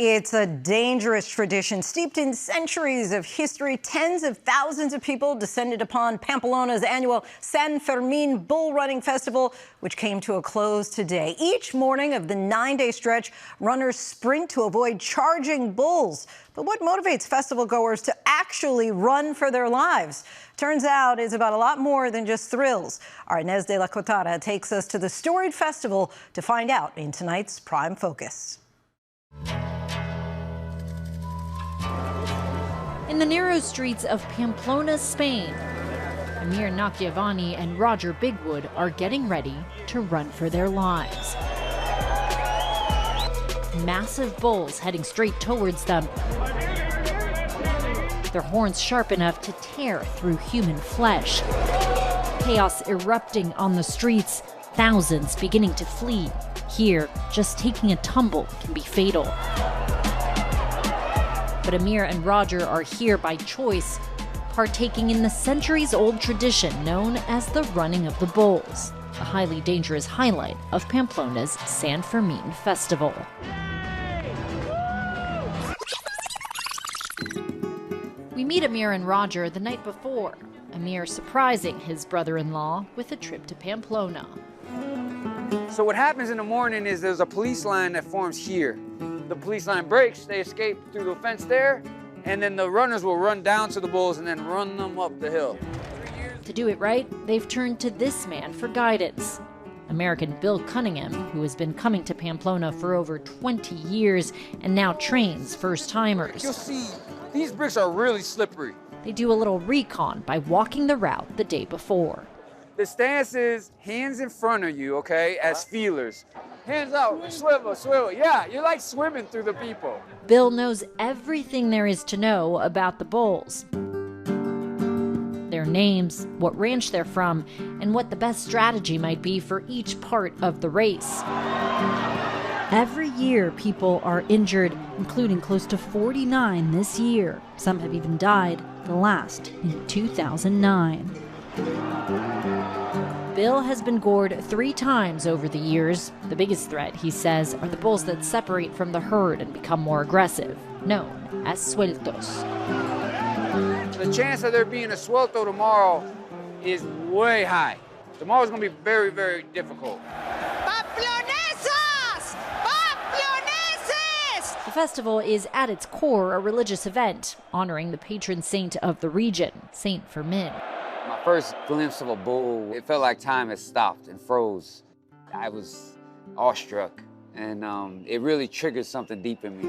It's a dangerous tradition steeped in centuries of history. Tens of thousands of people descended upon Pamplona's annual San Fermín bull running festival, which came to a close today. Each morning of the 9-day stretch, runners sprint to avoid charging bulls. But what motivates festival goers to actually run for their lives? Turns out it's about a lot more than just thrills. Our Ines De La Cuetara takes us to the storied festival to find out in tonight's Prime Focus. In the narrow streets of Pamplona, Spain, Amir Nakiavani and Roger Bigwood are getting ready to run for their lives. Massive bulls heading straight towards them, their horns sharp enough to tear through human flesh. Chaos erupting on the streets, thousands beginning to flee. Here, just taking a tumble can be fatal. But Amir and Roger are here by choice, partaking in the centuries-old tradition known as the running of the bulls, a highly dangerous highlight of Pamplona's San Fermín festival. We meet Amir and Roger the night before, Amir surprising his brother-in-law with a trip to Pamplona. So what happens in the morning is there's a police line that forms here. The police line breaks, they escape through the fence there, and then the runners will run down to the bulls and then run them up the hill. To do it right, they've turned to this man for guidance. American Bill Cunningham, who has been coming to Pamplona for over 20 years and now trains first-timers. You'll see, these bricks are really slippery. They do a little recon by walking the route the day before. The stance is hands in front of you, okay, as feelers. Hands out, swivel, swivel. Yeah, you're like swimming through the people. Bill knows everything there is to know about the bulls. Their names, what ranch they're from, and what the best strategy might be for each part of the race. Every year, people are injured, including close to 49 this year. Some have even died, the last in 2009. Bill has been gored 3 times over the years. The biggest threat, he says, are the bulls that separate from the herd and become more aggressive, known as sueltos. The chance of there being a suelto tomorrow is way high. Tomorrow's going to be very, very difficult. The festival is at its core a religious event, honoring the patron saint of the region, San Fermín. My first glimpse of a bull, it felt like time had stopped and froze. I was awestruck, and it really triggered something deep in me.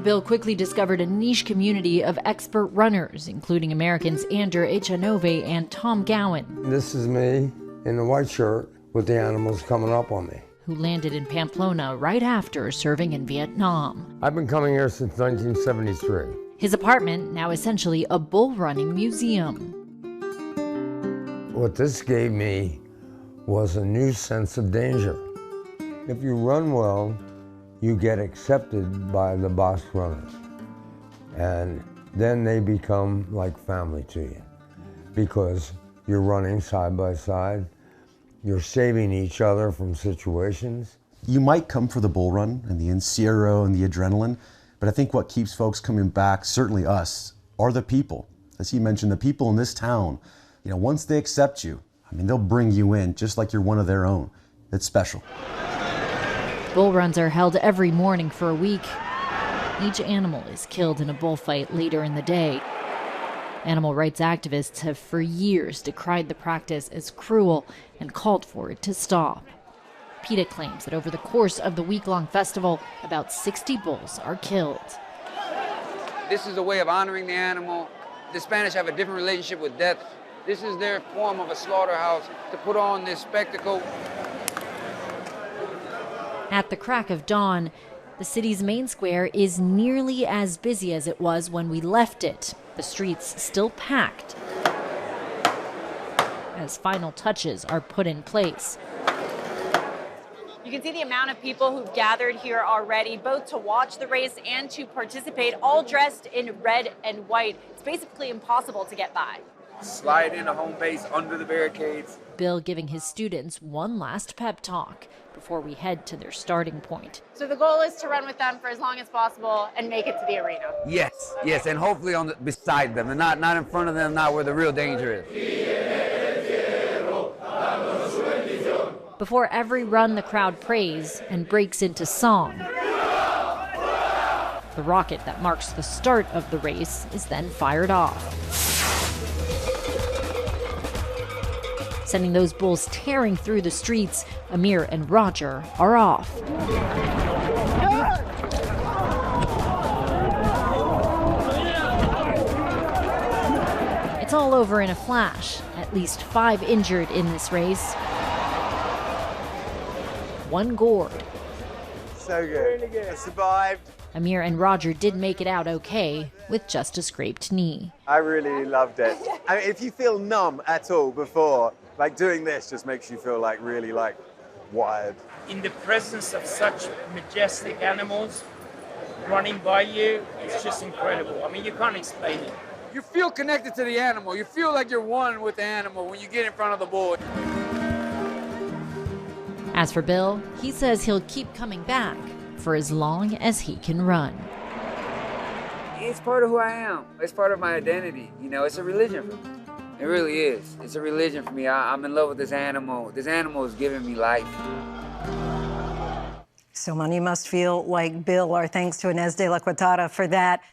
Bill quickly discovered a niche community of expert runners, including Americans Ander Echanove and Tom Gowan. This is me in the white shirt with the animals coming up on me. Who landed in Pamplona right after serving in Vietnam. I've been coming here since 1973. His apartment, now essentially a bull running museum. What this gave me was a new sense of danger. If you run well, you get accepted by the boss runners. And then they become like family to you because you're running side by side. You're saving each other from situations. You might come for the bull run and the encierro and the adrenaline, but I think what keeps folks coming back, certainly us, are the people. As he mentioned, the people in this town, once they accept you, they'll bring you in just like you're one of their own. It's special. Bull runs are held every morning for a week. Each animal is killed in a bullfight later in the day. Animal rights activists have for years decried the practice as cruel and called for it to stop. PETA claims that over the course of the week-long festival, about 60 bulls are killed. This is a way of honoring the animal. The Spanish have a different relationship with death. This is their form of a slaughterhouse to put on this spectacle. At the crack of dawn, the city's main square is nearly as busy as it was when we left it. The streets still packed as final touches are put in place. You can see the amount of people who've gathered here already, both to watch the race and to participate, all dressed in red and white. It's basically impossible to get by. slide into home base under the barricades. Bill giving his students one last pep talk before we head to their starting point. So the goal is to run with them for as long as possible and make it to the arena. Yes, yes, and hopefully beside them, and not in front of them, not where the real danger is. Before every run, the crowd prays and breaks into song. The rocket that marks the start of the race is then fired off, sending those bulls tearing through the streets. Amir and Roger are off. It's all over in a flash. At least 5 injured in this race. 1 gored. So good. Really good. I survived. Amir and Roger did make it out okay, with just a scraped knee. I really loved it. I mean, if you feel numb at all before, like doing this just makes you feel like really like wired. In the presence of such majestic animals running by you, it's just incredible. I mean, you can't explain it. You feel connected to the animal. You feel like you're one with the animal when you get in front of the bull. As for Bill, he says he'll keep coming back for as long as he can run. It's part of who I am. It's part of my identity. You know, it's a religion for me. It really is. It's a religion for me. I'm in love with this animal. This animal is giving me life. So many must feel like Bill. Our thanks to Ines De La Cuetara for that.